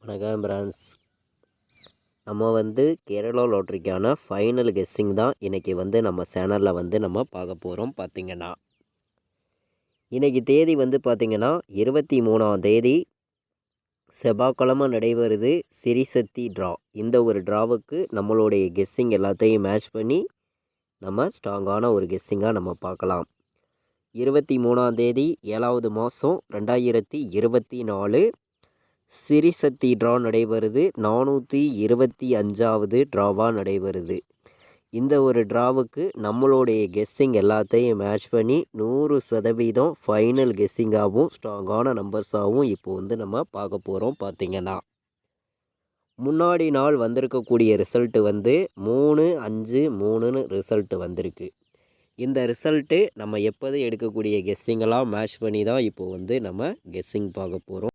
வணக்கம் பிரான்ஸ். நம்ம Kerala லாட்ரிக்கான final guessing தான் இன்றைக்கி நம்ம சேனலில் நம்ம பார்க்க போகிறோம். பார்த்திங்கன்னா இன்றைக்கி தேதி பார்த்திங்கன்னா 23ஆம் தேதி செவ்வாய்க்கிழமை நடைபெறுது சிறிசக்தி ட்ரா. இந்த ஒரு ட்ராவுக்கு நம்மளுடைய கெஸ்ஸிங் எல்லாத்தையும் மேட்ச் பண்ணி நம்ம ஸ்ட்ராங்கான ஒரு கெஸ்ஸிங்காக நம்ம பார்க்கலாம். 23ஆம் தேதி 7வது மாதம் 2024 சிறிசக்தி ட்ரா நடைபெறுது. 425வது ட்ராவாக நடைபெறுது. இந்த ஒரு ட்ராவுக்கு நம்மளுடைய கெஸ்ஸிங் எல்லாத்தையும் மேட்ச் பண்ணி 100% ஃபைனல் கெஸ்ஸிங்காகவும் ஸ்ட்ராங்கான நம்பர்ஸாகவும் இப்போ நம்ம பார்க்க போகிறோம். பார்த்திங்கன்னா முன்னாடி நாள் வந்திருக்கக்கூடிய ரிசல்ட்டு 3-5-3ன்னு ரிசல்ட்டு வந்திருக்கு. இந்த ரிசல்ட்டு நம்ம எப்போதும் எடுக்கக்கூடிய கெஸ்ஸிங்கெல்லாம் மேட்ச் பண்ணி தான் இப்போ நம்ம கெஸ்ஸிங் பார்க்க போகிறோம்.